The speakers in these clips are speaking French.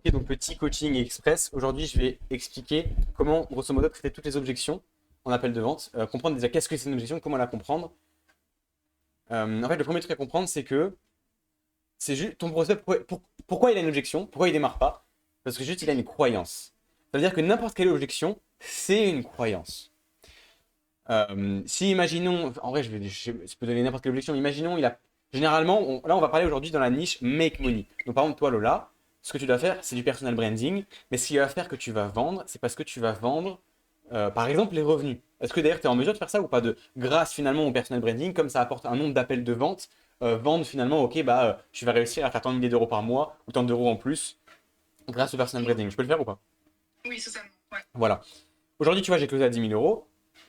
Ok, donc petit coaching express. Aujourd'hui, je vais expliquer comment, grosso modo, traiter toutes les objections en appel de vente. Comprendre déjà qu'est-ce que c'est une objection, comment la comprendre. En fait, le premier truc à comprendre, c'est que c'est juste ton prospect, pourquoi il a une objection, pourquoi il démarre pas? Parce que juste il a une croyance. Ça veut dire que n'importe quelle objection, c'est une croyance. Si imaginons, en vrai, je peux donner n'importe quelle objection. Imaginons, généralement, là, on va parler aujourd'hui dans la niche make money. Donc, par exemple, toi, Lola, ce que tu dois faire, c'est du personal branding. Mais ce qui va faire que tu vas vendre, c'est parce que tu vas vendre, par exemple, les revenus. Est-ce que d'ailleurs, tu es en mesure de faire ça ou pas grâce finalement au personal branding, comme ça apporte un nombre d'appels de vente, vendre finalement, ok, tu vas réussir à faire tant de milliers d'euros par mois ou tant d'euros en plus grâce au personal branding. Je peux le faire ou pas? Oui, totalement. Ouais. Voilà. Aujourd'hui, tu vois, j'ai closé à 10 000 euros.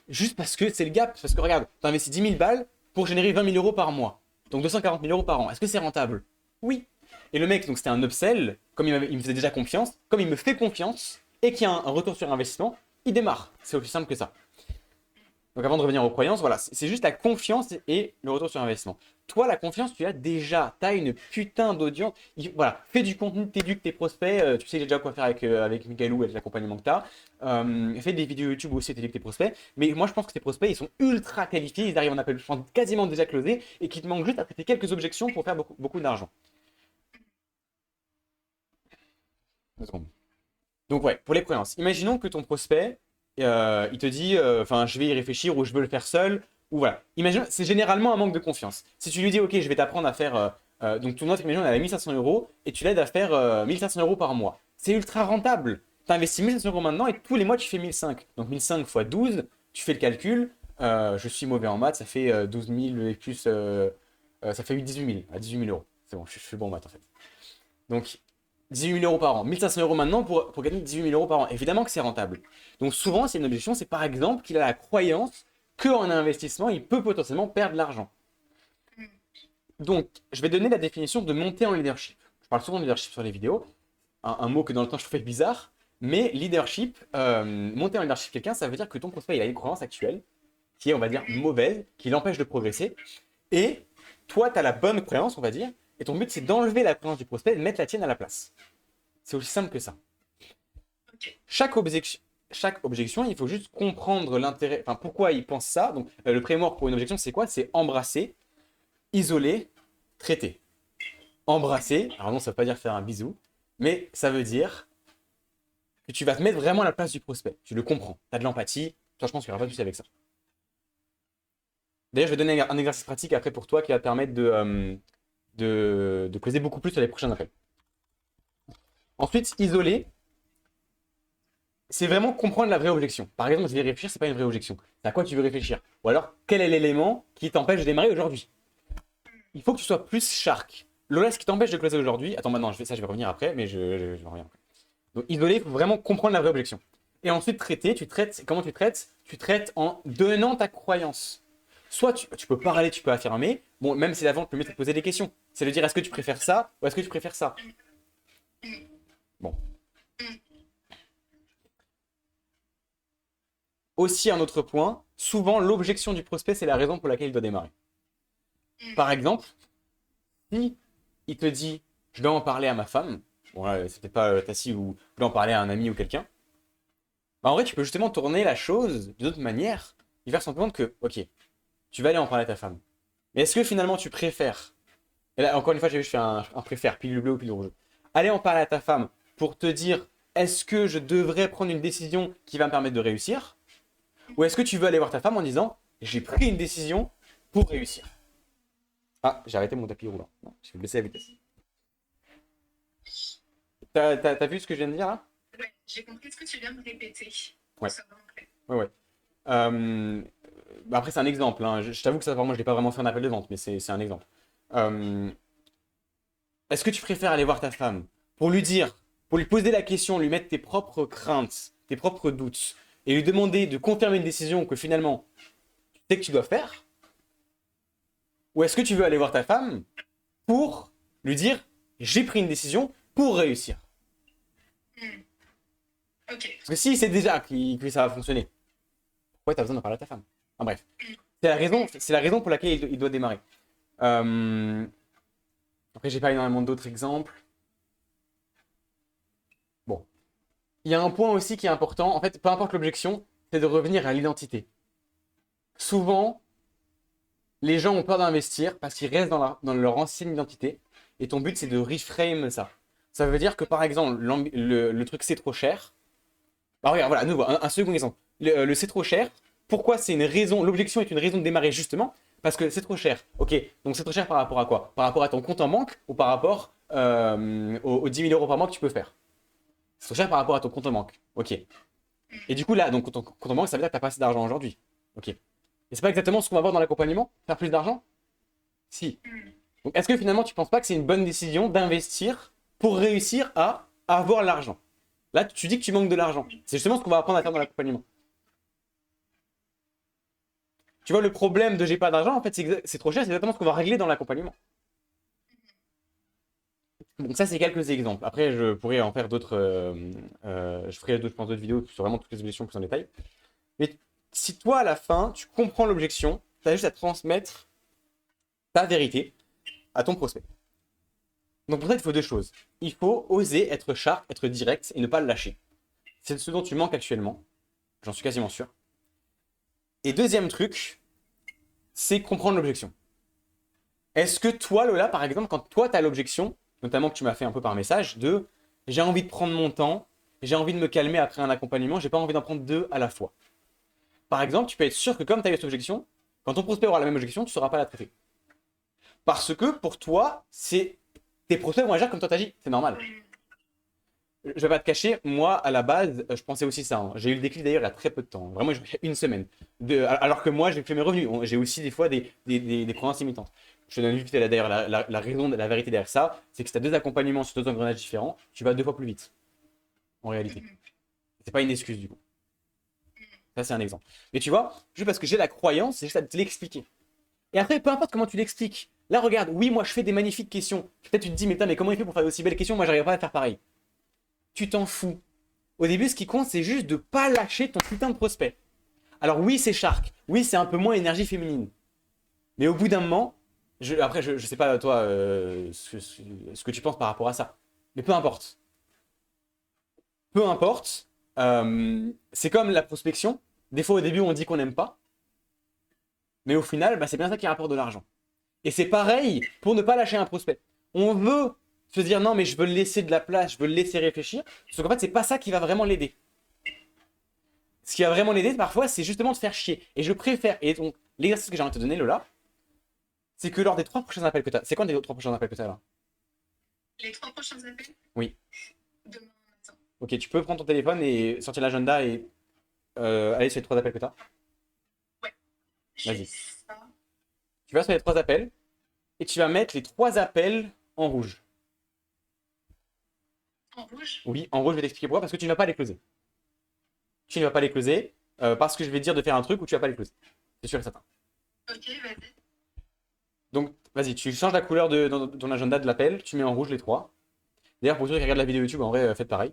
Juste parce que c'est le gap. Parce que regarde, tu investis 10 000 balles pour générer 20 000 euros par mois. Donc 240 000 euros par an. Est-ce que c'est rentable? Oui. Et le mec, donc c'était un upsell. Comme il me faisait déjà confiance, comme il me fait confiance et qu'il y a un retour sur investissement, il démarre. C'est aussi simple que ça. Donc avant de revenir aux croyances, voilà, c'est juste la confiance et le retour sur investissement. Toi, la confiance, tu l'as déjà. Tu as une putain d'audience. Voilà, fais du contenu, t'éduques tes prospects. Tu sais déjà quoi faire avec Mickaëlou, avec l'accompagnement que tu as. Fais des vidéos YouTube aussi, t'éduques tes prospects. Mais moi, je pense que tes prospects, ils sont ultra qualifiés. Ils arrivent en appel, je pense, quasiment déjà closés et qu'il te manque juste à traiter quelques objections pour faire beaucoup, beaucoup d'argent. 2 secondes. Donc ouais, pour les croyances. Imaginons que ton prospect, il te dit, enfin, je vais y réfléchir ou je veux le faire seul, ou voilà. Imagine, c'est généralement un manque de confiance. Si tu lui dis, ok, je vais t'apprendre à faire, donc ton autre, imagine, elle a 1500 euros et tu l'aides à faire 1500 euros par mois. C'est ultra rentable. Tu investis 1500 euros maintenant et tous les mois tu fais 1005. Donc 1005 fois 12, tu fais le calcul. Je suis mauvais en maths, ça fait 12 000 et plus, ça fait 18 000, à 18 000 euros. C'est bon, je suis bon en maths en fait. Donc 18 000 euros par an. 1500 euros maintenant pour gagner 18 000 euros par an. Évidemment que c'est rentable. Donc souvent, c'est une objection, c'est par exemple qu'il a la croyance qu'en investissement, il peut potentiellement perdre de l'argent. Donc, je vais donner la définition de monter en leadership. Je parle souvent de leadership sur les vidéos, un mot que dans le temps je trouvais bizarre, mais leadership, monter en leadership quelqu'un, ça veut dire que ton prospect, il a une croyance actuelle qui est, on va dire, mauvaise, qui l'empêche de progresser, et toi, tu as la bonne croyance, on va dire, et ton but, c'est d'enlever la croyance du prospect et de mettre la tienne à la place. C'est aussi simple que ça. Ok. Chaque objection, il faut juste comprendre l'intérêt, enfin pourquoi il pense ça. Donc le framework pour une objection, c'est quoi? C'est embrasser, isoler, traiter. Embrasser, alors non, ça ne veut pas dire faire un bisou, mais ça veut dire que tu vas te mettre vraiment à la place du prospect. Tu le comprends, tu as de l'empathie. Toi, je pense qu'il n'y aura pas de souci avec ça. D'ailleurs, je vais donner un exercice pratique après pour toi qui va te permettre de causer beaucoup plus sur les prochains appels. Ensuite, isoler, c'est vraiment comprendre la vraie objection. Par exemple, je vais réfléchir, c'est pas une vraie objection. C'est à quoi tu veux réfléchir? Ou alors, quel est l'élément qui t'empêche de démarrer aujourd'hui? Il faut que tu sois plus shark. Lola, ce qui t'empêche de closer aujourd'hui. Attends, maintenant, je vais revenir après, mais je reviens après. Donc, isoler, il faut vraiment comprendre la vraie objection. Et ensuite, traiter, tu traites. Comment tu traites? Tu traites en donnant ta croyance. Soit tu peux parler, tu peux affirmer. Bon, même si la vente peut mieux te poser des questions. C'est de dire est-ce que tu préfères ça ou est-ce que tu préfères ça? Bon. Aussi, un autre point, souvent l'objection du prospect, c'est la raison pour laquelle il doit démarrer. Par exemple, si il te dit je dois en parler à ma femme, bon là, c'est peut-être pas Tassi ou je dois en parler à un ami ou quelqu'un, en vrai, tu peux justement tourner la chose d'une autre manière et faire simplement que, ok, tu vas aller en parler à ta femme. Mais est-ce que finalement tu préfères, et là encore une fois, je fais un préfère, pilule bleue ou pilule rouge, aller en parler à ta femme pour te dire est-ce que je devrais prendre une décision qui va me permettre de réussir? Ou est-ce que tu veux aller voir ta femme en disant j'ai pris une décision pour réussir? Ah, j'ai arrêté mon tapis roulant. Non, j'ai baissé la vitesse. T'as vu ce que je viens de dire là? Ouais, j'ai compris ce que tu viens de répéter. Pour Ouais, ça, donc, ouais. Euh, après, c'est un exemple, hein. Je t'avoue que ça, moi, je n'ai pas vraiment fait un appel de vente, mais c'est un exemple. Euh, Est-ce que tu préfères aller voir ta femme pour lui dire, pour lui poser la question, lui mettre tes propres craintes, tes propres doutes, et lui demander de confirmer une décision que finalement tu sais que tu dois faire? Ou est-ce que tu veux aller voir ta femme pour lui dire j'ai pris une décision pour réussir? ok. Parce que si c'est déjà que ça va fonctionner, pourquoi tu as besoin d'en parler à ta femme? Enfin, bref. C'est la raison pour laquelle il doit démarrer. Euh, Après, j'ai pas énormément d'autres exemples. il y a un point aussi qui est important. En fait, peu importe l'objection, c'est de revenir à l'identité. Souvent, les gens ont peur d'investir parce qu'ils restent dans leur ancienne identité. Et ton but, c'est de reframe ça. Ça veut dire que, par exemple, le truc c'est trop cher. Alors, regarde, voilà, à nouveau, un second exemple. Le c'est trop cher. Pourquoi c'est une raison? L'objection est une raison de démarrer justement parce que c'est trop cher. Ok, donc c'est trop cher par rapport à quoi? Par rapport à ton compte en banque ou par rapport aux 10 000 euros par mois que tu peux faire? C'est trop cher par rapport à ton compte en banque. Ok. Et du coup, là, donc ton compte en banque, ça veut dire que tu n'as pas assez d'argent aujourd'hui. Ok. Et c'est pas exactement ce qu'on va voir dans l'accompagnement? Faire plus d'argent? Si. Donc, est-ce que finalement, tu penses pas que c'est une bonne décision d'investir pour réussir à avoir l'argent? Là, tu dis que tu manques de l'argent. C'est justement ce qu'on va apprendre à faire dans l'accompagnement. Tu vois, le problème de j'ai pas d'argent, en fait, c'est trop cher, c'est exactement ce qu'on va régler dans l'accompagnement. Donc ça, c'est quelques exemples. Après, je pourrais en faire d'autres. Je ferai, je pense, d'autres vidéos sur vraiment toutes les objections plus en détail. Mais si toi, à la fin, tu comprends l'objection, tu as juste à transmettre ta vérité à ton prospect. Donc pour ça, il faut deux choses. Il faut oser être sharp, être direct et ne pas le lâcher. C'est ce dont tu manques actuellement. J'en suis quasiment sûr. Et deuxième truc, c'est comprendre l'objection. Est-ce que toi, Lola, par exemple, quand toi, tu as l'objection, notamment que tu m'as fait un peu par message, de j'ai envie de prendre mon temps, j'ai envie de me calmer après un accompagnement, j'ai pas envie d'en prendre deux à la fois. Par exemple, tu peux être sûr que comme tu as eu cette objection, quand ton prospect aura la même objection, tu ne sauras pas la traiter. Parce que pour toi, tes prospects vont agir comme toi t'agis, c'est normal. Je vais pas te cacher, moi à la base, je pensais aussi ça. Hein. J'ai eu le déclic d'ailleurs il y a très peu de temps, vraiment une semaine. Alors que moi j'ai fait mes revenus, j'ai aussi des fois des croyances limitantes. Je te donne juste d'ailleurs la raison, la vérité derrière ça, c'est que si tu as deux accompagnements sur deux engrenages différents, tu vas deux fois plus vite, en réalité. C'est pas une excuse du coup. Ça c'est un exemple. Mais tu vois, juste parce que j'ai la croyance, c'est juste à te l'expliquer. Et après, peu importe comment tu l'expliques. Là regarde, oui moi je fais des magnifiques questions. Peut-être tu te dis, mais comment il fait pour faire aussi belles questions, moi j'arrive pas à faire pareil. Tu t'en fous. Au début, ce qui compte, c'est juste de pas lâcher ton putain de prospect. Alors oui, c'est Shark. Oui, c'est un peu moins énergie féminine. Mais au bout d'un moment, après, je sais pas toi ce que tu penses par rapport à ça. Mais peu importe. Peu importe. C'est comme la prospection. Des fois, au début, on dit qu'on n'aime pas. Mais au final, bah, c'est bien ça qui rapporte de l'argent. Et c'est pareil pour ne pas lâcher un prospect. On veut se dire non, mais je veux le laisser de la place, je veux le laisser réfléchir. Sauf qu'en fait, c'est pas ça qui va vraiment l'aider. Ce qui va vraiment l'aider, parfois, c'est justement de faire chier. Et je préfère. Et donc, l'exercice que j'ai envie de te donner, Lola, c'est que lors des 3 prochains appels que tu as. C'est quand les 3 prochains appels que tu as là? Les 3 prochains appels? Oui. Demain matin. Ok, tu peux prendre ton téléphone et sortir l'agenda et aller sur les 3 appels que tu as. Ouais. Vas-y. Ça. Tu vas sur les 3 appels et tu vas mettre les 3 appels en rouge. En rouge? Oui, en rouge, je vais t'expliquer pourquoi. Parce que tu ne vas pas les closer. Tu ne vas pas les closer parce que je vais te dire de faire un truc où tu vas pas les closer. C'est sûr et certain. Ok, vas-y. Donc, vas-y, tu changes la couleur dans ton agenda de l'appel, tu mets en rouge les 3. D'ailleurs, pour ceux qui regardent la vidéo YouTube, en vrai, faites pareil.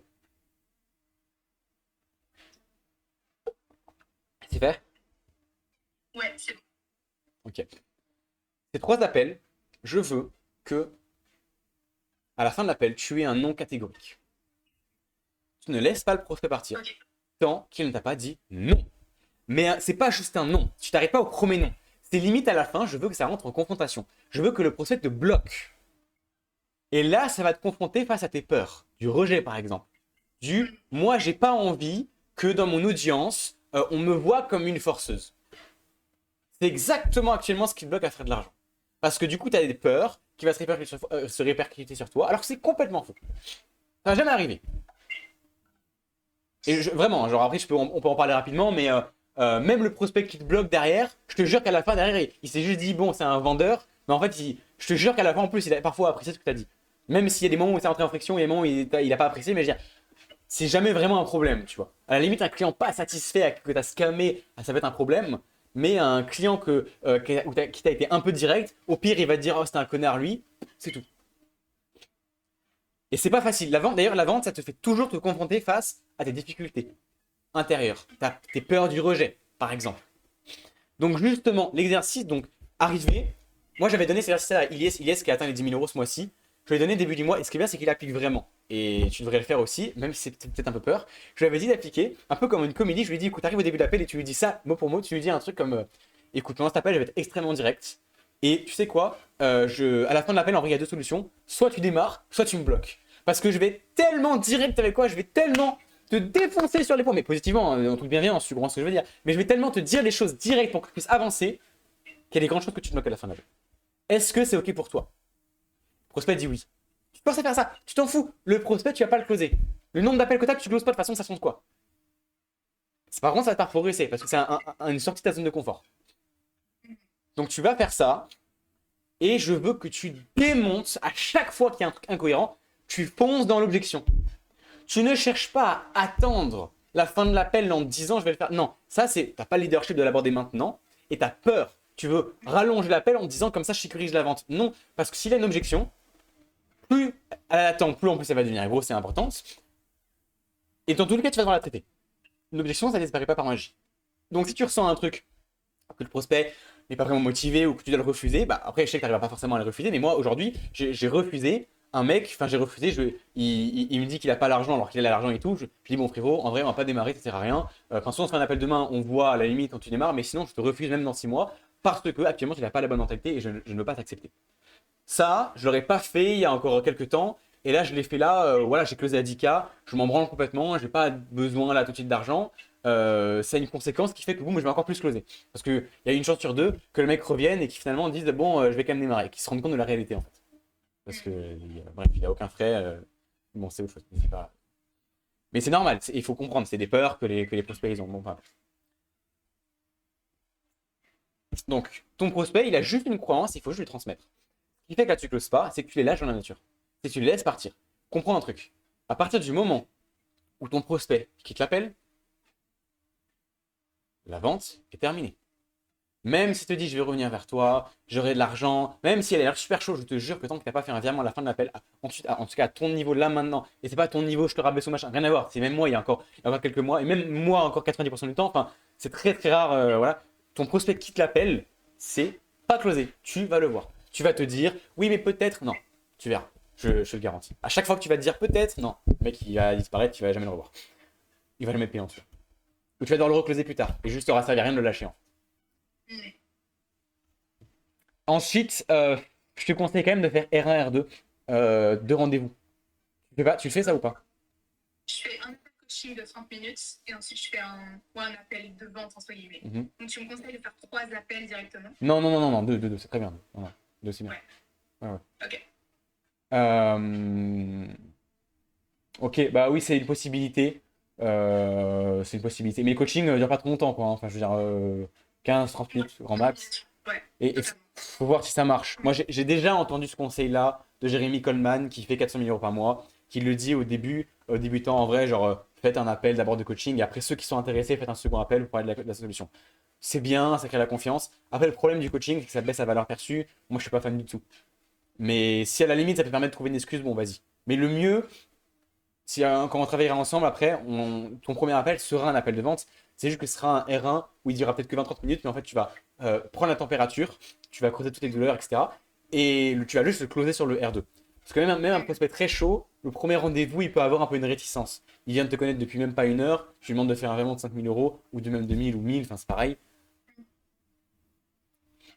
C'est fait? Ouais, c'est bon. Ok. Ces 3 appels, je veux que, à la fin de l'appel, tu aies un non catégorique. Tu ne laisses pas le prospect partir Ok. tant qu'il ne t'a pas dit non. Mais c'est pas juste un non. Tu t'arrêtes pas au premier non. C'est limite à la fin, je veux que ça rentre en confrontation. Je veux que le prospect te bloque. Et là, ça va te confronter face à tes peurs. Du rejet, par exemple. Moi, j'ai pas envie que dans mon audience, on me voit comme une forceuse. C'est exactement actuellement ce qui te bloque à faire de l'argent. Parce que du coup, tu as des peurs qui vont se répercuter sur toi, alors que c'est complètement faux. Ça va jamais arriver. Et vraiment, genre après, on peut en parler rapidement, mais même le prospect qui te bloque derrière, je te jure qu'à la fin, derrière, il s'est juste dit, bon, c'est un vendeur, mais en fait, je te jure qu'à la fin, en plus, il a parfois apprécié ce que tu as dit. Même s'il y a des moments où c'est entré en friction, il y a des moments où il a pas apprécié, mais je veux dire, c'est jamais vraiment un problème, tu vois. À la limite, un client pas satisfait, que tu as scammé, ça va être un problème, mais un client qui t'a été un peu direct, au pire, il va te dire, oh, c'était un connard, lui, c'est tout. Et c'est pas facile. D'ailleurs, la vente, ça te fait toujours te confronter face à tes difficultés intérieures, tes peurs du rejet, par exemple. Donc justement, l'exercice, donc arrivé, moi j'avais donné cet exercice à Ilyes qui a atteint les 10 000 euros ce mois-ci. Je lui ai donné début du mois, et ce qui est bien, c'est qu'il applique vraiment. et tu devrais le faire aussi, même si c'est peut-être un peu peur, je lui avais dit d'appliquer, un peu comme une comédie, je lui ai dit, écoute, t'arrives au début de l'appel et tu lui dis ça, mot pour mot, tu lui dis un truc comme, écoute, pendant cet appel, je vais être extrêmement direct, et tu sais quoi, à la fin de l'appel, en vrai, il y a deux solutions, soit tu démarres, soit tu me bloques. Parce que je vais être tellement direct avec quoi, je vais tellement te défoncer sur les points, mais positivement, en toute bienveillance, tu comprends ce que je veux dire, mais je vais tellement te dire les choses directes pour que tu puisses avancer, qu'il y a des grandes chances que tu te bloques à la fin de l'appel. Est-ce que c'est OK pour toi? Le prospect dit oui. Tu penses à faire ça, tu t'en fous. Le prospect, tu vas pas le closer. Le nombre d'appels que tu as, tu ne closes pas de toute façon, ça sonne quoi? Par contre, ça va te faire progresser parce que c'est une sortie de ta zone de confort. Donc tu vas faire ça et je veux que tu démontes à chaque fois qu'il y a un truc incohérent, tu fonces dans l'objection. Tu ne cherches pas à attendre la fin de l'appel en te disant je vais le faire. Non, ça c'est, t'as pas le leadership de l'aborder maintenant et t'as peur. Tu veux rallonger l'appel en te disant comme ça je sécurise la vente. Non, parce que s'il a une objection, plus elle attend, plus en plus ça va devenir gros, c'est important. Et dans tous les cas, tu vas devoir la traiter. Une objection, ça ne disparaît pas par magie. Donc si tu ressens un truc que le prospect n'est pas vraiment motivé ou que tu dois le refuser, bah après je sais que tu n'arriveras pas forcément à le refuser, mais moi aujourd'hui j'ai refusé un mec, enfin j'ai refusé, il me dit qu'il a pas l'argent alors qu'il a l'argent et tout, je dis bon frérot, en vrai on va pas démarrer, ça sert à rien, enfin soit on se fait un appel demain, on voit à la limite quand tu démarres, mais sinon je te refuse même dans 6 mois parce que actuellement tu n'as pas la bonne mentalité et je ne veux pas t'accepter. Ça, je l'aurais pas fait il y a encore quelques temps. Et là, je l'ai fait là. Voilà, j'ai closé à 10K. Je m'en branle complètement. J'ai pas besoin là tout de suite d'argent. C'est une conséquence qui fait que boum, je vais encore plus closer. Parce qu'il y a une chance sur deux que le mec revienne et qu'il finalement dise bon, je vais quand même démarrer. Qu'il se rende compte de la réalité en fait. Parce que bref, il n'y a aucun frais. Bon, c'est autre chose. Mais c'est pas... Mais c'est normal. Il faut comprendre. C'est des peurs que les prospects ils ont. Bon, enfin, donc, ton prospect, il a juste une croyance. Il faut juste lui transmettre. Ce qui fait que là, tu closes pas, c'est que tu les lâches dans la nature. C'est que tu les laisses partir. Comprends un truc. À partir du moment où ton prospect quitte l'appel, la vente est terminée. Même si te dit je vais revenir vers toi, j'aurai de l'argent, même si elle a l'air super chaud, je te jure que tant que tu n'as pas fait un virement à la fin de l'appel, ensuite, en tout cas à ton niveau là maintenant, et c'est pas à ton niveau, je te rabaisse au machin, rien à voir, c'est même moi il y a encore quelques mois, et même moi encore 90% du temps, enfin c'est très très rare, voilà, ton prospect quitte l'appel, c'est pas closé, tu vas le voir. Tu vas te dire, oui mais peut-être, non, tu verras, je te le garantis. À chaque fois que tu vas te dire peut-être, non, le mec il va disparaître, tu vas jamais le revoir. Il va le mettre payant dessus. Ou tu vas devoir le recloser plus tard, et juste ça aura servi à rien de le lâcher. Ensuite, je te conseille quand même de faire R1, R2, deux rendez-vous. Tu le fais ça ou pas? Je fais un appel coaching de 30 minutes et ensuite je fais un appel de vente, entre guillemets. Mhm. Donc tu me conseilles de faire 3 appels directement? Non, non, non, non, non, deux, c'est très bien. Non, non, deux, c'est bien. Ouais. Ouais, ouais. Ok. Euh, Ok, bah oui, c'est une possibilité. C'est une possibilité. Mais le coaching ne dure pas trop longtemps, quoi, hein. Enfin, je veux dire, 15-30 minutes, grand max. Ouais, Et totalement. faut voir si ça marche. Moi, j'ai déjà entendu ce conseil-là de Jérémy Coleman, qui fait 400 000 euros par mois, qui le dit au début, aux débutants, en vrai, genre, faites un appel d'abord de coaching, et après, ceux qui sont intéressés, faites un second appel pour parler de la solution. C'est bien, ça crée la confiance. Après, le problème du coaching, c'est que ça baisse la valeur perçue. Moi, je suis pas fan du tout. Mais si à la limite, ça peut permettre de trouver une excuse, bon, vas-y. Mais le mieux, si quand on travaillera ensemble, après, ton premier appel sera un appel de vente. C'est juste que ce sera un R1 où il dira peut-être que 20-30 minutes, mais en fait, tu vas prendre la température, tu vas creuser toutes les douleurs, etc. Et tu vas juste le closer sur le R2. Parce que même un prospect très chaud, le premier rendez-vous, il peut avoir un peu une réticence. Il vient de te connaître depuis même pas une heure, tu lui demandes de faire un virement de 5 000 euros, ou de même 2 000 ou 1 000, enfin c'est pareil.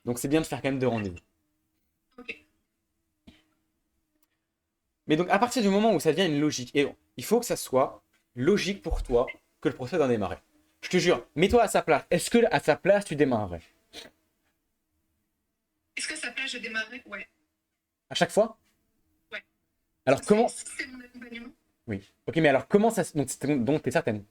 Donc c'est bien de faire quand même deux rendez-vous. Ok. Mais donc à partir du moment où ça devient une logique, et il faut que ça soit logique pour toi que le procès d'en démarrer. Je te jure, mets-toi à sa place. Est-ce que à sa place tu démarrerais? Est-ce que ça plaît, je démarrerai? Ouais. À chaque fois? Ouais. Alors comment? C'est mon accompagnement? Oui. Ok, mais alors comment ça donc t'es certaine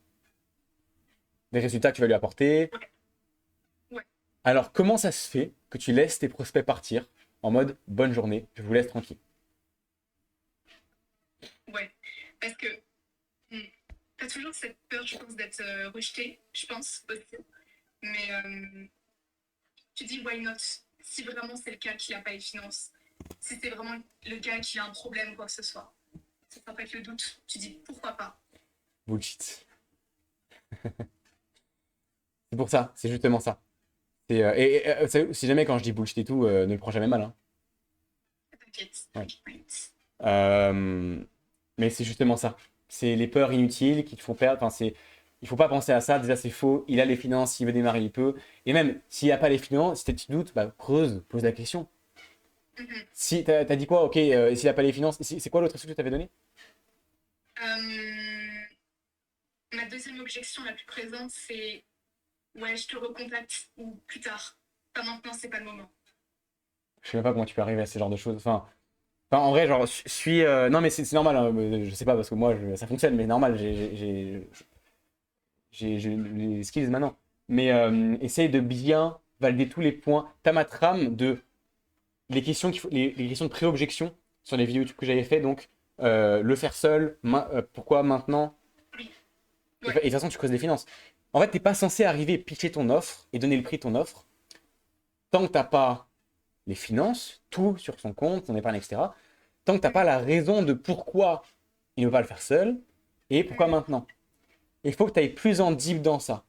des résultats que tu vas lui apporter? Ouais. Ouais. Alors comment ça se fait que tu laisses tes prospects partir en mode bonne journée, je vous laisse tranquille? Ouais. Parce que t'as toujours cette peur, je pense, d'être rejeté, je pense aussi. Mais tu dis why not? Si vraiment c'est le cas qu'il n'a pas les finances, si c'est vraiment le gars qui a un problème ou quoi que ce soit, ça s'appelle le doute. Tu dis pourquoi pas? Bullshit. C'est pour ça, c'est justement ça. Si jamais quand je dis bullshit et tout, ne le prends jamais mal, hein. T'inquiète, Ouais. t'inquiète. Euh, Mais c'est justement ça. C'est les peurs inutiles qui te font perdre. Enfin, il faut pas penser à ça. Déjà, c'est faux. Il a les finances, s'il veut démarrer, il peut. Et même, s'il n'a pas les finances, si tu doutes, bah, creuse, pose la question. Mhm. Si t'as dit quoi? Ok, s'il n'a pas les finances, c'est quoi l'autre excuse que tu avais donné? Euh, Ma deuxième objection la plus présente, c'est ouais, je te recontacte ou plus tard. Pas maintenant, c'est pas le moment. Je sais même pas comment tu peux arriver à ce genre de choses. En vrai, genre, non, mais c'est normal, hein, je sais pas, parce que moi, ça fonctionne, mais normal, j'ai les skills maintenant. Mais essaye de bien valider tous les points. T'as ma trame de les questions, les questions de pré-objection sur les vidéos YouTube que j'avais fait. Donc, le faire seul, pourquoi maintenant? Oui, Et ouais. de toute façon, tu creuses les finances. En fait, t'es pas censé arriver, pitcher ton offre et donner le prix de ton offre tant que t'as pas les finances, tout sur son compte, son épargne, etc. Tant que t'as pas Mhm. la raison de pourquoi il ne veut pas le faire seul et pourquoi Mhm. maintenant. Il faut que tu ailles plus en deep dans ça.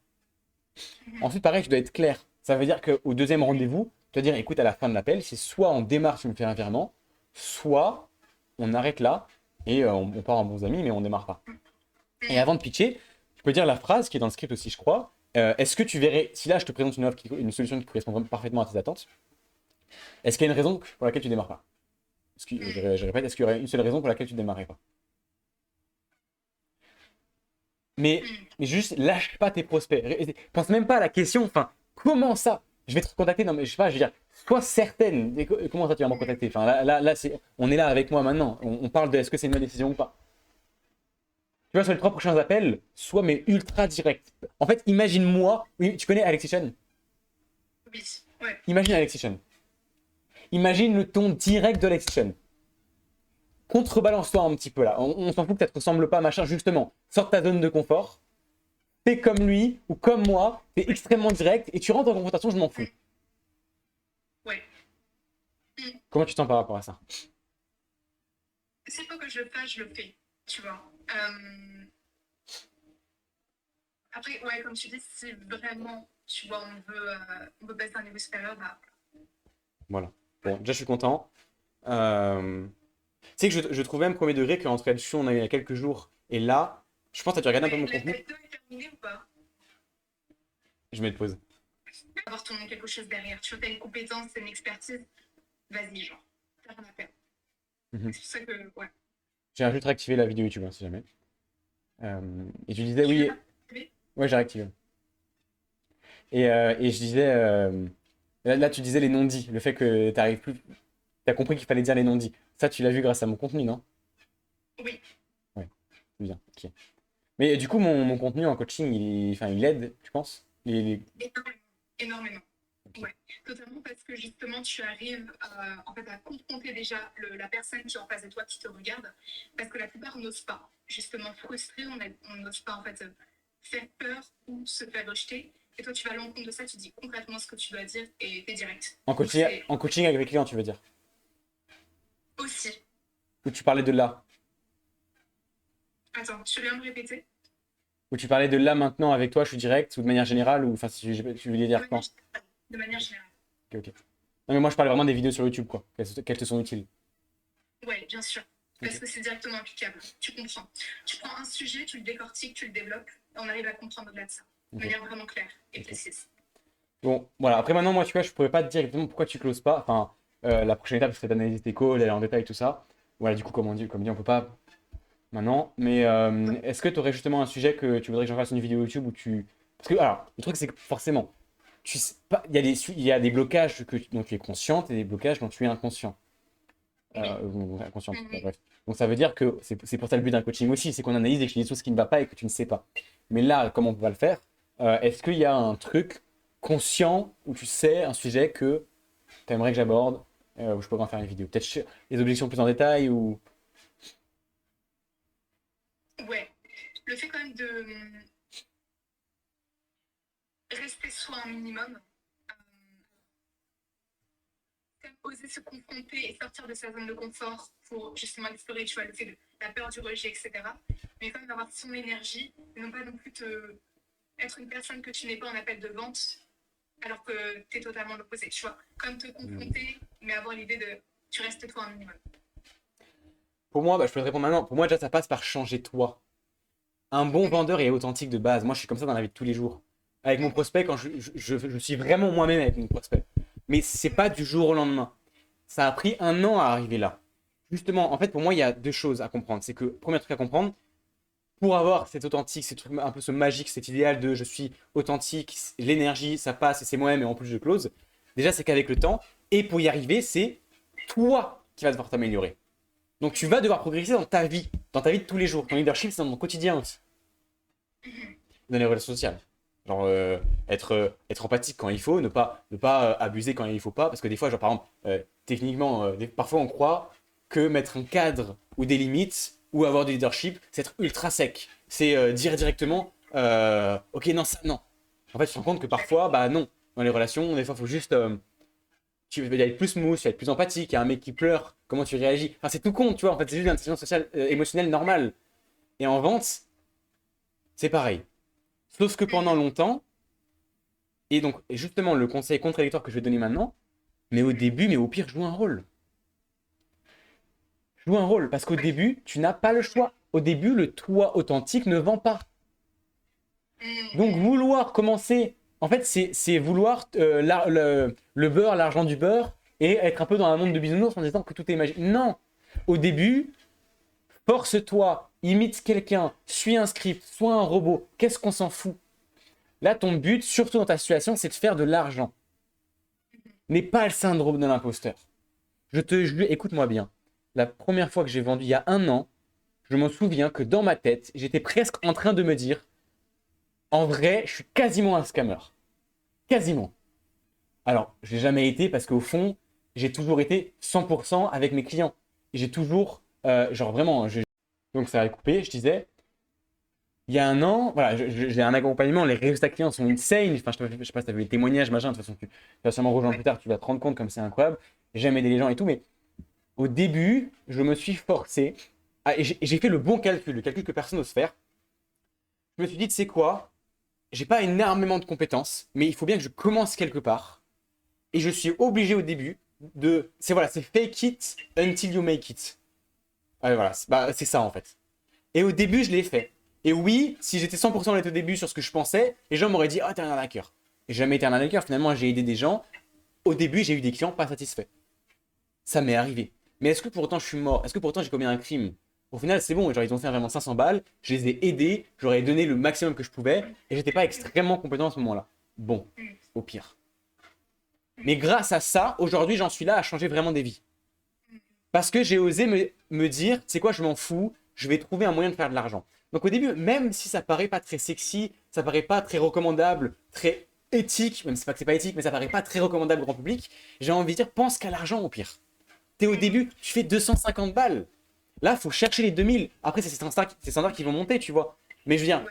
Mhm. Ensuite, pareil, tu dois être clair. Ça veut dire qu'au deuxième Oui, rendez-vous, tu vas dire, écoute, à la fin de l'appel, c'est soit on démarre, tu me fais un virement, soit on arrête là et on part en bons amis, mais on démarre pas. Et mhm. avant de pitcher, je peux dire la phrase qui est dans le script aussi, je crois. Est-ce que tu verrais, si là je te présente une offre, une solution qui correspond parfaitement à tes attentes, est-ce qu'il y a une raison pour laquelle tu démarres pas? Mhm. Je répète, est-ce qu'il y aurait une seule raison pour laquelle tu démarrais pas? Mais juste lâche pas tes prospects. Pense même pas à la question. Enfin, comment ça? Je vais te recontacter. Non, mais je sais pas, je veux dire, sois certaine. Comment ça tu vas me recontacter? Enfin, on est là avec moi maintenant. On parle de est-ce que c'est une bonne décision ou pas. Tu vois, sur les trois prochains appels, sois mais ultra direct. En fait, imagine-moi. Oui, tu connais Alexition? Oui, ouais. Imagine Alexition. Imagine le ton direct de Alexition. Contrebalance-toi un petit peu là. On s'en fout que ça te ressemble pas, machin. Justement, sors de ta zone de confort. Fais comme lui ou comme moi, t'es extrêmement direct et tu rentres en confrontation, je m'en fous. Mhm. Ouais. Mhm. Comment tu te sens par rapport à ça? C'est pas que je le fasse, je le fais. Tu vois. Après, ouais, comme tu dis, si vraiment, tu vois, on veut passer à un niveau supérieur, bah, Voilà. ouais. Bon, déjà, je suis content. Euh, Tu sais que je trouvais même premier degré qu'entre la discussion qu'on a eu il y a quelques jours et là, je pense que tu as regardé un peu Ouais, mon la contenu. vidéo est terminée ou pas? Je mets de pause. Avoir ton quelque chose derrière. Tu vois, t'as une compétence, t'as une expertise, vas-y, genre. T'as rien à perdre. Mhm. C'est pour ça que, ouais. J'ai juste réactivé la vidéo YouTube, hein, si jamais. Et tu disais, Tu oui, l'as activé? ouais, j'ai réactivé. Et je disais, là, tu disais les non-dits, le fait que tu arrives plus, tu as compris qu'il fallait dire les non-dits. Ça, tu l'as vu grâce à mon contenu, non? Oui, Ouais, c'est bien. Ok. Mais du coup, mon contenu en coaching, enfin, il aide, tu penses? énormément. Énormément. Ok. Ouais, totalement parce que justement tu arrives en fait, à confronter déjà la personne qui est en face de toi, qui te regarde, parce que la plupart n'osent pas. Justement, frustrés, on n'ose pas en fait faire peur ou se faire rejeter. Et toi, tu vas à l'encontre de ça, tu dis concrètement ce que tu dois dire et t'es direct. Donc c'est En coaching avec les clients, tu veux dire? aussi. Ou tu parlais de là? Attends, tu viens me répéter? Ou tu parlais de là maintenant avec toi, je suis direct, ou de manière générale, ou enfin, si tu voulais De dire manière quand? générale. De manière générale. Ok, ok. Non, mais moi, je parlais vraiment des vidéos sur YouTube, quoi. Qu'elles te sont utiles. Ouais, bien sûr. Parce Ok, que c'est directement applicable. Tu comprends. Tu prends un sujet, tu le décortiques, tu le développes, et on arrive à comprendre au-delà de ça. De ok, manière vraiment claire et ok. précise. Bon, voilà. Après, maintenant, moi, tu vois, je pourrais pas te dire exactement pourquoi tu closes pas. Enfin, la prochaine étape serait d'analyser tes calls, aller en détail, tout ça. Voilà, du coup, comme dit, on peut pas maintenant. Mais Ouais. est-ce que tu aurais justement un sujet que tu voudrais que j'en fasse une vidéo YouTube où tu. Parce que, alors, le truc, c'est que forcément, tu sais pas, il y a des blocages dont tu es consciente et des blocages dont tu es inconscient. Oui. Ou inconsciente, Mhm. bref. Donc ça veut dire que c'est pour ça le but d'un coaching aussi, c'est qu'on analyse et que tu dis tout ce qui ne va pas et que tu ne sais pas. Mais là, comment on va le faire? Est-ce qu'il y a un truc conscient où tu sais un sujet que tu aimerais que j'aborde, où je pourrais en faire une vidéo? Peut-être les objections plus en détail ou. Ouais. Le fait quand même de rester soi un minimum, quand même oser se confronter et sortir de sa zone de confort pour justement explorer, tu vois, le fait de la peur du rejet, etc. Mais quand même avoir son énergie, et non pas non plus être une personne que tu n'es pas en appel de vente, alors que tu es totalement l'opposé, tu vois. Quand même te Hmm. confronter, mais avoir l'idée de tu restes toi un minimum. Pour moi, bah, je peux te répondre maintenant. Pour moi, déjà, ça passe par changer toi. Un bon vendeur est authentique de base. Moi, je suis comme ça dans la vie de tous les jours. Avec mon prospect, quand je suis vraiment moi-même avec mon prospect. Mais c'est pas du jour au lendemain. Ça a pris un an à arriver là. Justement, en fait, pour moi, il y a deux choses à comprendre. C'est que, premier truc à comprendre, pour avoir cet authentique, ce truc un peu ce magique, cet idéal de je suis authentique, l'énergie, ça passe et c'est moi-même et en plus je close. Déjà, c'est qu'avec le temps, et pour y arriver, c'est toi qui vas devoir t'améliorer. Donc tu vas devoir progresser dans ta vie de tous les jours. Ton leadership, c'est dans ton quotidien aussi, dans les relations sociales. Genre être empathique quand il faut, ne pas abuser quand il faut pas. Parce que des fois, genre par exemple, techniquement, parfois on croit que mettre un cadre ou des limites ou avoir du leadership, c'est être ultra sec. C'est dire directement, ok, non, ça, non. En fait, tu te rends compte que parfois, bah non. Dans les relations, des fois, il faut juste tu vas être plus smooth, tu vas être plus empathique, il y a un mec qui pleure, comment tu réagis. Enfin, c'est tout con, tu vois, en fait, c'est juste une intelligence sociale, émotionnelle normale. Et en vente, c'est pareil. Sauf que pendant longtemps, et donc, justement, le conseil contradictoire que je vais donner maintenant, mais au début, mais au pire, joue un rôle. Joue un rôle, parce qu'au début, tu n'as pas le choix. Au début, le toi authentique ne vend pas. Donc, vouloir commencer, en fait, c'est vouloir le beurre, l'argent du beurre, et être un peu dans un monde de bisounours en disant que tout est magique. Non! Au début, force-toi, imite quelqu'un, suis un script, sois un robot. Qu'est-ce qu'on s'en fout? Là, ton but, surtout dans ta situation, c'est de faire de l'argent. N'est pas le syndrome de l'imposteur. Je te jure, écoute-moi bien. La première fois que j'ai vendu il y a un an, je m'en souviens que dans ma tête, j'étais presque en train de me dire, en vrai, je suis quasiment un scammer. Quasiment. Alors, je l'ai jamais été parce qu'au fond, j'ai toujours été 100% avec mes clients. J'ai toujours, genre vraiment, donc ça a coupé, je disais, il y a un an, voilà, j'ai un accompagnement, les résultats clients sont insane. Enfin, je sais pas si tu as vu les témoignages, machin, de toute façon, tu vas sûrement rejoindre plus tard, tu vas te rendre compte comme c'est incroyable. J'aime aider les gens et tout, mais au début, je me suis forcé, et j'ai fait le calcul que personne n'ose faire. Je me suis dit, tu sais quoi, j'ai pas énormément de compétences, mais il faut bien que je commence quelque part. Et je suis obligé au début c'est fake it until you make it. Ouais, voilà, c'est ça en fait. Et au début, je l'ai fait. Et oui, si j'étais 100% honnête au début sur ce que je pensais, les gens m'auraient dit, ah, t'es un arnaqueur. Et j'ai jamais été un arnaqueur. Finalement, j'ai aidé des gens. Au début, j'ai eu des clients pas satisfaits. Ça m'est arrivé. Mais est-ce que pour autant je suis mort? Est-ce que pour autant j'ai commis un crime? Au final, c'est bon. Genre, ils ont fait vraiment 500 balles. Je les ai aidés. J'aurais donné le maximum que je pouvais. Et j'étais pas extrêmement compétent à ce moment-là. Bon, au pire. Mais grâce à ça, aujourd'hui, j'en suis là à changer vraiment des vies. Parce que j'ai osé me dire, tu sais quoi, je m'en fous, je vais trouver un moyen de faire de l'argent. Donc au début, même si ça paraît pas très sexy, ça paraît pas très recommandable, très éthique, même si c'est pas que c'est pas éthique, mais ça paraît pas très recommandable au grand public, j'ai envie de dire, pense qu'à l'argent au pire. T'es au début, tu fais 250 balles. Là, faut chercher les 2000. Après, c'est ces standards qui vont monter, tu vois. Mais je viens,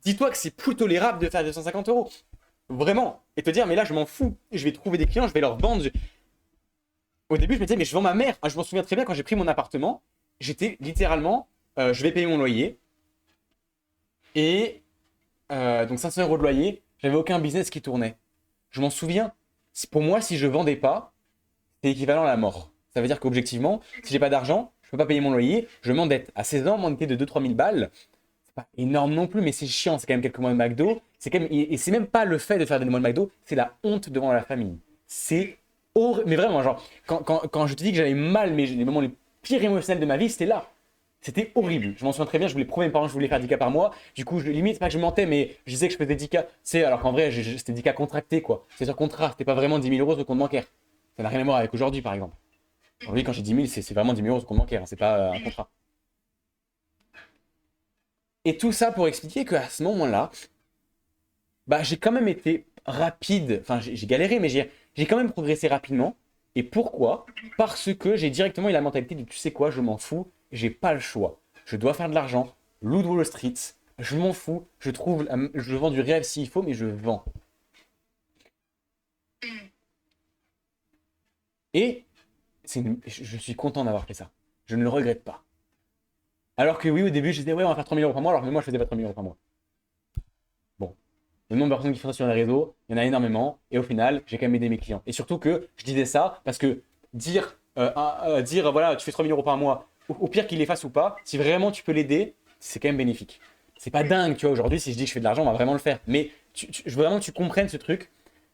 dis-toi que c'est plus tolérable de faire 250 euros. Vraiment. Et te dire, mais là, je m'en fous. Je vais trouver des clients, je vais leur vendre. Au début, je me disais, mais je vends ma mère. Ah, je m'en souviens très bien quand j'ai pris mon appartement. J'étais littéralement, je vais payer mon loyer. Et donc 500 euros de loyer. J'avais aucun business qui tournait. Je m'en souviens. Pour moi, si je vendais pas, c'est équivalent à la mort. Ça veut dire qu'objectivement, si j'ai pas d'argent, je peux pas payer mon loyer. Je m'endette. À 16 ans, m'endetter de 2-3 000 balles. C'est pas énorme non plus, mais c'est chiant. C'est quand même quelques mois de McDo. Et c'est même pas le fait de faire des mois de McDo, c'est la honte devant la famille. C'est horrible. Mais vraiment, genre, quand je te dis que j'avais mal, mais les moments les pires émotionnels de ma vie, c'était là. C'était horrible. Je m'en souviens très bien. Je voulais prouver à mes parents que je voulais faire 10 cas par mois. Du coup, limite, pas que je mentais, mais je disais que je faisais 10 cas. C'est alors qu'en vrai, c'était 10 cas contractés, quoi. C'est sur contrat. C'était pas vraiment 10 000 euros sur le compte bancaire. Ça n'a rien à voir avec aujourd'hui, par exemple. Aujourd'hui, quand j'ai 10 000, c'est vraiment 10 000 euros sur le compte bancaire. Hein, c'est pas un contrat. Et tout ça pour expliquer qu'à ce moment-là, bah, j'ai quand même été rapide. Enfin, j'ai galéré, mais j'ai quand même progressé rapidement. Et pourquoi? Parce que j'ai directement eu la mentalité de tu sais quoi, je m'en fous, j'ai pas le choix. Je dois faire de l'argent. Loup de Wall Street, je m'en fous. Je vends du rêve s'il faut, mais je vends. Et je suis content d'avoir fait ça. Je ne le regrette pas. Alors que oui, au début, je disais ouais, on va faire 3 000 euros par mois, alors que moi, je faisais pas 3 000 euros par mois. Bon, le nombre de personnes qui font ça sur les réseaux, il y en a énormément. Et au final, j'ai quand même aidé mes clients. Et surtout que je disais ça parce que dire dire, voilà, tu fais 3000 € par mois, au pire qu'il les fasse ou pas, si vraiment tu peux l'aider, c'est quand même bénéfique. C'est pas dingue, tu vois, aujourd'hui, si je dis que je fais de l'argent, on va vraiment le faire. Mais je veux vraiment que tu comprennes ce truc,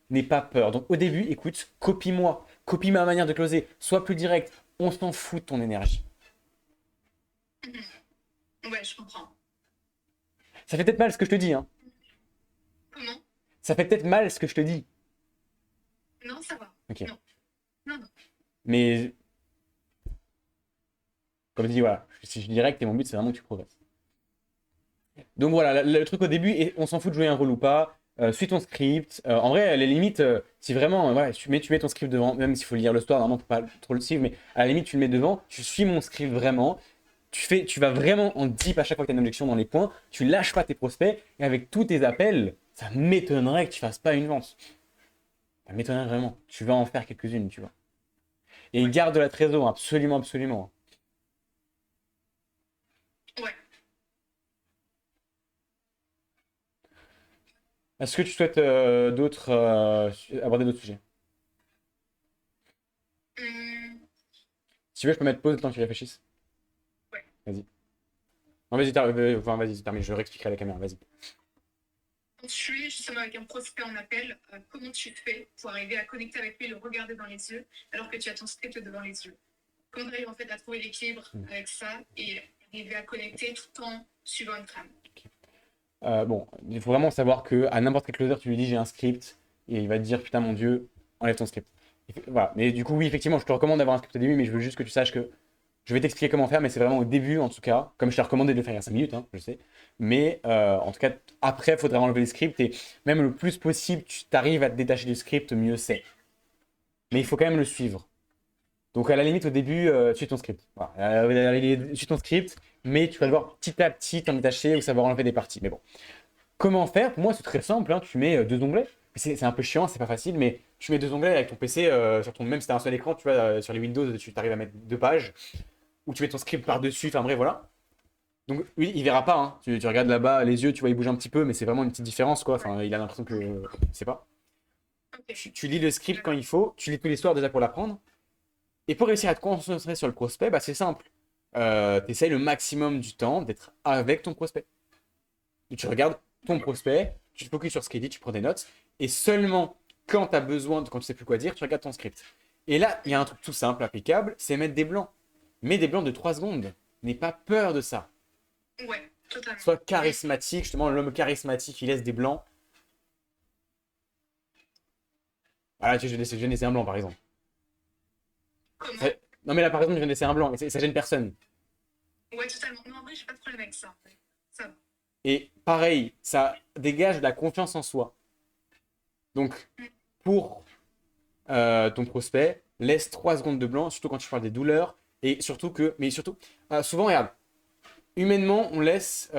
n'aie pas peur. Donc au début, écoute, copie-moi, copie ma manière de closer, sois plus direct, on s'en fout de ton énergie. Ouais, je comprends. Ça fait peut-être mal ce que je te dis, hein. Comment? Ça fait peut-être mal ce que je te dis. Non, ça va. Ok. Non, non, non. Mais, comme je dis, voilà, je suis direct et mon but, c'est vraiment que tu progresses. Donc voilà, le truc au début, et on s'en fout de jouer un rôle ou pas. Suis ton script. En vrai, les limites, si vraiment, voilà, tu mets ton script devant, même s'il faut le lire le soir, normalement, faut pas trop le suivre, mais à la limite, tu le mets devant, tu suis mon script vraiment. Tu vas vraiment en deep à chaque fois que tu as une objection dans les points, tu lâches pas tes prospects, et avec tous tes appels, ça m'étonnerait que tu fasses pas une vente. Ça m'étonnerait vraiment. Tu vas en faire quelques-unes, tu vois. Et Ouais. garde de la trésor, absolument, absolument. Ouais. Est-ce que tu souhaites aborder d'autres sujets? Hum, Si tu veux, je peux mettre pause le temps que tu réfléchisses. ouais. Vas-y. Non, enfin, vas-y, termine, je réexpliquerai à la caméra, vas-y. Quand tu es justement avec un prospect en appel, comment tu fais pour arriver à connecter avec lui, le regarder dans les yeux, alors que tu as ton script devant les yeux? Comment tu arrives en fait à trouver l'équilibre avec ça et arriver à connecter tout en suivant une trame? Bon, il faut vraiment savoir que à n'importe quel closer, tu lui dis j'ai un script, et il va te dire putain mon dieu, enlève ton script. Voilà. Mais du coup, oui, effectivement, je te recommande d'avoir un script au début, mais je veux juste que tu saches que je vais t'expliquer comment faire, mais c'est vraiment au début en tout cas, comme je t'ai recommandé de le faire il y a 5 minutes, hein, je sais. Mais en tout cas, après, il faudra enlever le script, et même le plus possible, tu t'arrives à te détacher du script, mieux c'est. Mais il faut quand même le suivre. Donc à la limite, au début, suis ton script. Voilà. Suis ton script, mais tu vas devoir petit à petit t'en détacher ou savoir enlever des parties. Mais bon. Comment faire? Pour moi, c'est très simple, hein. Tu mets deux onglets. C'est un peu chiant, c'est pas facile, mais tu mets deux onglets avec ton PC, sur ton, même si t'as un seul écran, tu vois, sur les Windows, tu arrives à mettre deux pages, ou tu mets ton script par-dessus, enfin bref, voilà. Donc oui, il verra pas, hein. Tu regardes là-bas, les yeux, tu vois, ils bougent un petit peu, mais c'est vraiment une petite différence, quoi. Enfin, il a l'impression que, je sais pas. Ok, Tu lis le script quand d'accord. il faut, tu lis tous les soirs déjà pour l'apprendre, et pour réussir à te concentrer sur le prospect, bah, c'est simple. Tu essayes le maximum du temps d'être avec ton prospect. Et tu regardes ton prospect, tu te focuses sur ce qu'il dit, tu prends des notes, et seulement quand tu as besoin, quand tu sais plus quoi dire, tu regardes ton script. Et là, il y a un truc tout simple, applicable, c'est mettre des blancs. Mets des blancs de 3 secondes. N'aie pas peur de ça. Ouais, totalement. Sois charismatique, justement, l'homme charismatique, il laisse des blancs. Voilà, je viens de laisser un blanc, par exemple. Ça- Comment? Non, mais là, par exemple, je viens de laisser un blanc, et ça gêne personne. Ouais, totalement. Non, en vrai, j'ai pas de problème avec ça. Ça va. Et pareil, ça dégage de la confiance en soi. Donc, Mm. pour ton prospect, laisse 3 secondes de blanc, surtout quand tu parles des douleurs. Et surtout que, mais surtout, souvent, regarde, humainement, on laisse,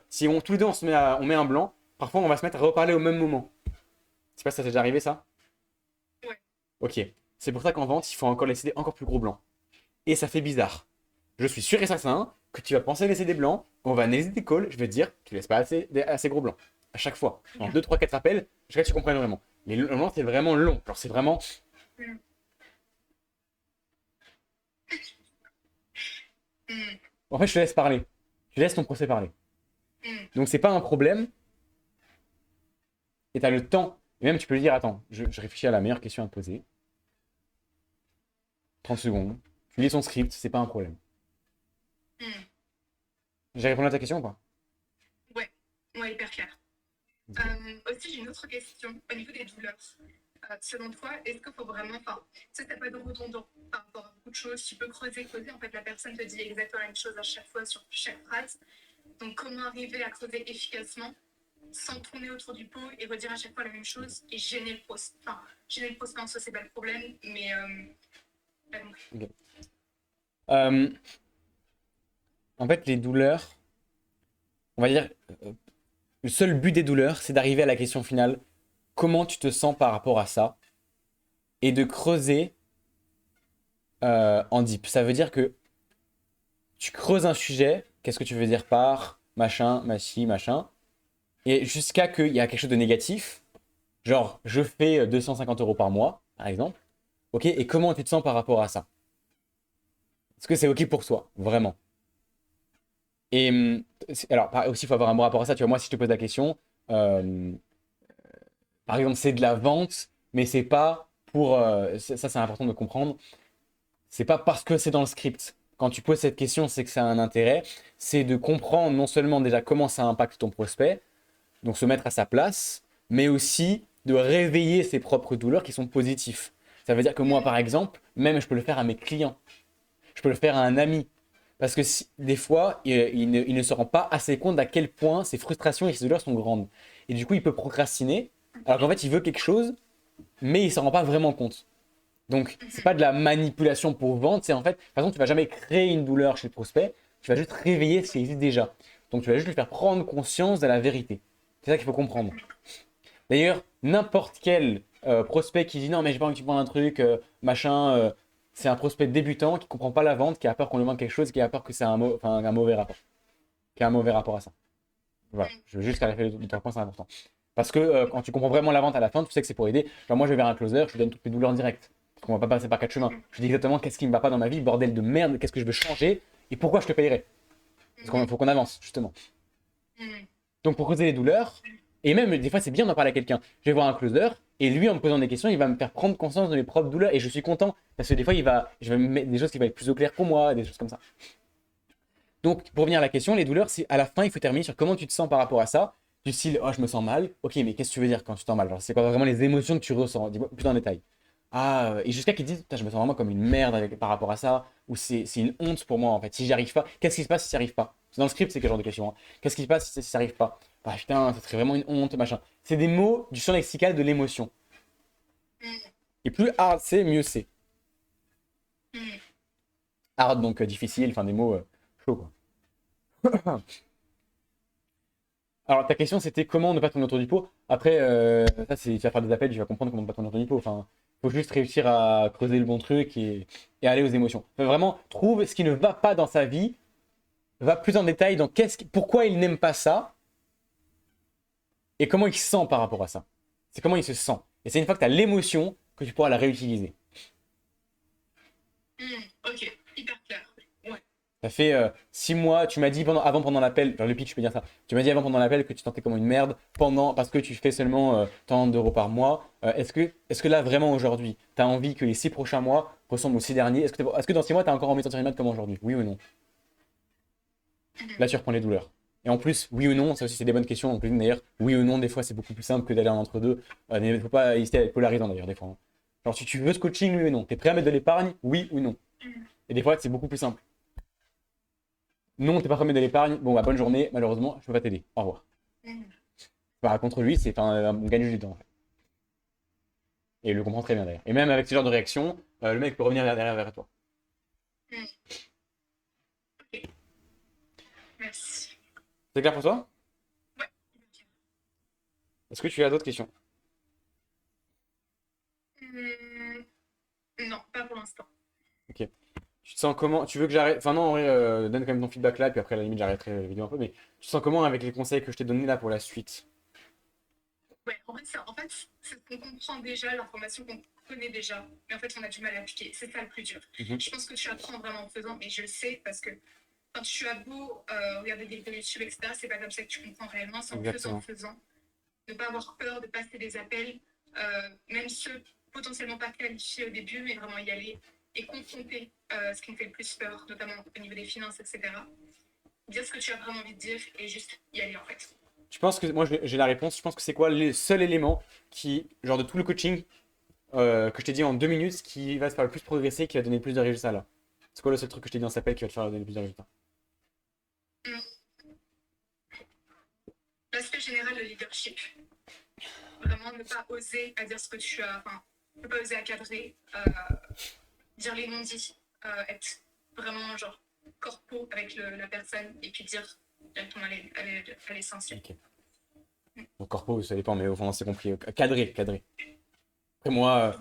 si on, tous les deux on met un blanc, parfois on va se mettre à reparler au même moment. Je sais pas si ça t'est déjà arrivé ça? Ouais. Ok. C'est pour ça qu'en vente, il faut encore laisser des encore plus gros blancs. Et ça fait bizarre. Je suis sûr et certain que tu vas penser laisser des blancs, on va analyser tes calls, je vais te dire, tu laisses pas assez gros blancs. À chaque fois. En 2, 3, 4 appels, jusqu'à ce que tu comprennes vraiment. Mais le blanc, c'est vraiment long. Alors c'est vraiment. Mm. Mm. En fait, je te laisse parler. Je laisse ton procès parler. Mm. Donc c'est pas un problème. Et tu as le temps. Et même tu peux lui dire, attends, je réfléchis à la meilleure question à te poser. 30 secondes. Tu lis ton script, c'est pas un problème. Mm. J'ai répondu à ta question ou pas? Ouais, ouais, hyper clair. Ok. Aussi, j'ai une autre question au niveau des douleurs. Selon toi, est-ce qu'il faut vraiment, enfin, tu sais, t'as pas de redondant par rapport à beaucoup de choses, tu peux creuser, en fait, la personne te dit exactement la même chose à chaque fois sur chaque phrase. Donc, comment arriver à creuser efficacement sans tourner autour du pot et redire à chaque fois la même chose et gêner le prospect. Enfin, gêner le prospect en soi, c'est pas le problème, mais pas compris. Ok. Euh, En fait, les douleurs, on va dire, euh, le seul but des douleurs, c'est d'arriver à la question finale. Comment tu te sens par rapport à ça? Et de creuser en deep. Ça veut dire que tu creuses un sujet. Qu'est-ce que tu veux dire par machin, machi, machin? Et jusqu'à qu'il y a quelque chose de négatif. Genre, je fais 250 € par mois, par exemple. Ok, et comment tu te sens par rapport à ça? Est-ce que c'est OK pour toi, vraiment? Et alors, aussi, il faut avoir un bon rapport à ça. Tu vois, moi, si je te pose la question, euh, par exemple, c'est de la vente, mais c'est pas pour. Ça, c'est important de comprendre. C'est pas parce que c'est dans le script. Quand tu poses cette question, c'est que ça a un intérêt. C'est de comprendre non seulement déjà comment ça impacte ton prospect, donc se mettre à sa place, mais aussi de réveiller ses propres douleurs qui sont positifs. Ça veut dire que moi, par exemple, même je peux le faire à mes clients. Je peux le faire à un ami. Parce que des fois, il ne se rend pas assez compte d'à quel point ses frustrations et ses douleurs sont grandes. Et du coup, il peut procrastiner, alors qu'en fait, il veut quelque chose, mais il ne s'en rend pas vraiment compte. Donc, c'est pas de la manipulation pour vendre, c'est en fait, par exemple, tu vas jamais créer une douleur chez le prospect, tu vas juste réveiller ce qui existe déjà. Donc, tu vas juste lui faire prendre conscience de la vérité. C'est ça qu'il faut comprendre. D'ailleurs, n'importe quel prospect qui dit non, mais j'ai pas envie que tu vendes un truc, machin, c'est un prospect débutant qui comprend pas la vente, qui a peur qu'on lui vende quelque chose, qui a peur que c'est un mauvais rapport, qui a un mauvais rapport à ça. Voilà, je veux juste clarifier les 3 points, c'est important. Parce que quand tu comprends vraiment la vente à la fin, tu sais que c'est pour aider. Genre, moi, je vais vers un closer, je lui donne toutes mes douleurs en direct. Parce qu'on va pas passer par 4 chemins. Je dis exactement qu'est-ce qui me va pas dans ma vie, bordel de merde, qu'est-ce que je veux changer et pourquoi je te payerai. Parce qu'il faut qu'on avance, justement. Donc pour causer les douleurs, et même des fois c'est bien d'en parler à quelqu'un. Je vais voir un closer, et lui en me posant des questions, il va me faire prendre conscience de mes propres douleurs, et je suis content, parce que des fois je vais me mettre des choses qui vont être plus au clair pour moi, des choses comme ça. Donc pour revenir à la question, les douleurs, c'est à la fin, il faut terminer sur comment tu te sens par rapport à ça. Du style, oh je me sens mal, ok mais qu'est-ce que tu veux dire quand tu te sens mal? Genre, c'est quoi vraiment les émotions que tu ressens? Dis-moi plus en détail. Ah, et jusqu'à qu'ils disent, putain, je me sens vraiment comme une merde par rapport à ça, ou c'est une honte pour moi en fait. Si j'y arrive pas, qu'est-ce qui se passe si j'y arrive pas? Dans le script, c'est quel genre de question, hein. Qu'est-ce qui se passe si ça arrive pas? Bah putain, ça serait vraiment une honte, machin. C'est des mots du champ lexical de l'émotion. Et plus hard c'est, mieux c'est. Hard, donc difficile, enfin des mots chauds quoi. Alors ta question c'était comment ne pas tourner autour du pot. Après, ça c'est, tu vas faire des appels, tu vas comprendre comment ne pas tourner autour du pot. Enfin, faut juste réussir à creuser le bon truc et aller aux émotions. Enfin, vraiment, trouve ce qui ne va pas dans sa vie, va plus en détail dans pourquoi il n'aime pas ça et comment il se sent par rapport à ça. C'est comment il se sent. Et c'est une fois que tu as l'émotion que tu pourras la réutiliser. Ok, hyper clair. Ouais. Ça fait 6 mois, tu m'as dit pendant l'appel, genre le pitch, je peux dire ça. Tu m'as dit avant pendant l'appel que tu tentais comme une merde parce que tu fais seulement tant d'euros par mois. Est-ce que là, vraiment aujourd'hui, tu as envie que les 6 prochains mois ressemblent aux 6 derniers? Est-ce que dans 6 mois, tu as encore envie de sentir une merde comme aujourd'hui? Oui ou non? Là, tu reprends les douleurs. Et en plus, oui ou non, ça aussi, c'est des bonnes questions. Donc, d'ailleurs, oui ou non, des fois, c'est beaucoup plus simple que d'aller en entre-deux. Il ne faut pas hésiter à être polarisant, d'ailleurs, des fois, hein. Genre, si tu veux ce coaching, oui ou non? Tu es prêt à mettre de l'épargne? Oui ou non? Et des fois, c'est beaucoup plus simple. Non, t'es pas prêt à mettre de l'épargne. Bon, bah, bonne journée. Malheureusement, je peux pas t'aider. Au revoir. Bah, contre lui, c'est enfin, on gagne du temps, en fait. Et il le comprend très bien, d'ailleurs. Et même avec ce genre de réaction, le mec peut revenir derrière vers toi. Ok, merci. C'est clair pour toi? Ouais. Est-ce que tu as d'autres questions? Non, pas pour l'instant. Ok. Tu te sens comment? Tu veux que j'arrête? Enfin, non, en vrai, donne quand même ton feedback là, puis après, à la limite, j'arrêterai la vidéo un peu. Mais tu te sens comment avec les conseils que je t'ai donnés là pour la suite? Ouais, c'est ce qu'on comprend déjà, l'information qu'on connaît déjà, mais en fait, on a du mal à appliquer. C'est ça le plus dur. Mhm. Je pense que tu apprends vraiment en faisant, mais je le sais parce que quand tu as beau regarder des vidéos YouTube, etc., c'est pas comme ça que tu comprends réellement, c'est en Exactement. faisant. Ne pas avoir peur de passer des appels, même ceux potentiellement pas qualifiés au début, mais vraiment y aller et confronter ce qui me fait le plus peur, notamment au niveau des finances, etc. Dire ce que tu as vraiment envie de dire et juste y aller en fait. Je pense que moi j'ai la réponse. Je pense que c'est quoi le seul élément qui, genre de tout le coaching que je t'ai dit en 2 minutes, qui va te faire le plus progresser, qui va donner le plus de résultats là? C'est quoi le seul truc que je t'ai dit dans sa paix qui va te faire donner le plus de résultats? L'aspect général, le leadership. Vraiment ne pas oser à dire ce que tu as, enfin, ne pas oser à cadrer, dire les non-dits, être vraiment genre corpo avec la personne et puis dire directement à l'essentiel. Ok. Donc corpo, ça dépend, mais au fond, c'est compris. Cadré, cadré. Après moi,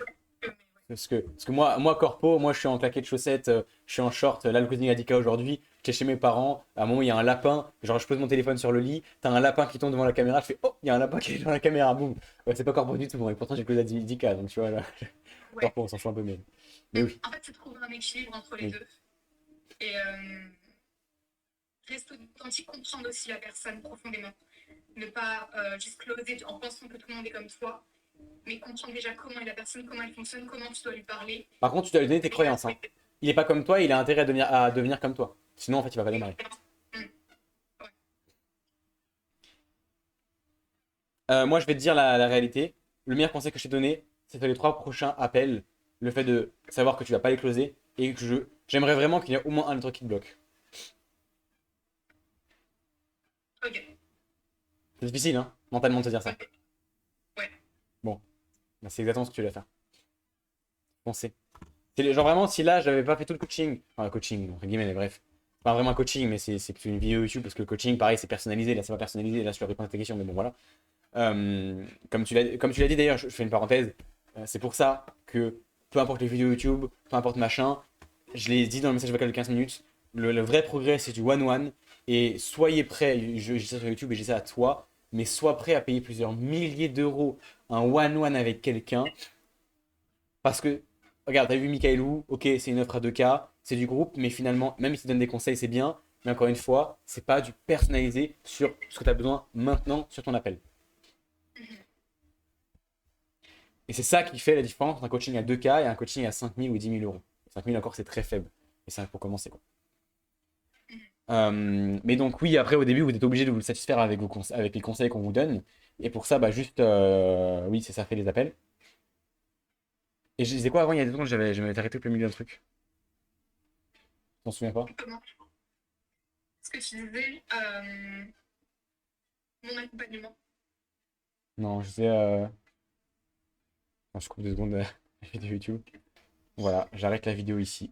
parce que moi, corpo, moi je suis en claquette chaussettes, je suis en short, là le cosing Adika aujourd'hui, j'étais chez mes parents, à un moment il y a un lapin, genre je pose mon téléphone sur le lit, t'as un lapin qui tombe devant la caméra, je fais oh, il y a un lapin qui est devant la caméra, boum. Ouais, c'est pas corpo du tout, bon, et pourtant j'ai le cosing Adika, donc tu vois là, Ouais. corpo, on s'en fout un peu, mais oui, En fait, c'est trouver un équilibre entre les oui. deux. Et reste authentique, comprendre aussi la personne profondément. Ne pas juste closer en pensant que tout le monde est comme toi, mais comprendre déjà comment est la personne, comment elle fonctionne, comment tu dois lui parler. Par contre, tu dois lui donner tes Et croyances, hein. Il est pas comme toi, il a intérêt à devenir comme toi. Sinon, en fait, il va pas démarrer. mm, ouais. Moi, je vais te dire la réalité. Le meilleur conseil que je t'ai donné, c'est que les 3 prochains appels, le fait de savoir que tu vas pas les closer et que j'aimerais vraiment qu'il y ait au moins un autre qui te bloque. Ok, C'est difficile, hein, mentalement de te dire ça. ok, ouais. Bon, bah, c'est exactement ce que tu vas faire. Pensez. Genre vraiment, si là, j'avais pas fait tout le coaching, enfin, le coaching, entre guillemets, mais bref. C'est pas vraiment un coaching, mais c'est plutôt une vidéo YouTube parce que le coaching, pareil, c'est personnalisé. Là, c'est pas personnalisé. Là, je leur réponds à tes questions, mais bon, voilà. Comme tu l'as dit d'ailleurs, je fais une parenthèse. C'est pour ça que peu importe les vidéos YouTube, peu importe machin, je l'ai dit dans le message vocal de 15 minutes, le vrai progrès c'est du one-one. Et soyez prêts, je dis ça sur YouTube et je dis ça à toi, mais sois prêt à payer plusieurs milliers d'euros un one-one avec quelqu'un. Parce que, regarde, t'as vu Michaelou, ok, c'est une offre à 2K, c'est du groupe, mais finalement, même s'il te donne des conseils, c'est bien. Mais encore une fois, c'est pas du personnalisé sur ce que tu as besoin maintenant sur ton appel. Et c'est ça qui fait la différence entre un coaching à 2K et un coaching à 5 000 ou 10 000 euros. 5 000 encore, c'est très faible. Et c'est pour commencer, quoi. Mais donc, oui, après, au début, vous êtes obligé de vous satisfaire avec, avec les conseils qu'on vous donne. Et pour ça, bah, juste, oui, c'est ça fait les appels. Et je disais quoi avant, il y a 2 secondes, je m'avais arrêté au plein milieu d'un truc. Tu t'en souviens pas? Comment? Ce que tu disais, mon accompagnement. Non, je sais. Je coupe 2 secondes la vidéo YouTube. Voilà, j'arrête la vidéo ici.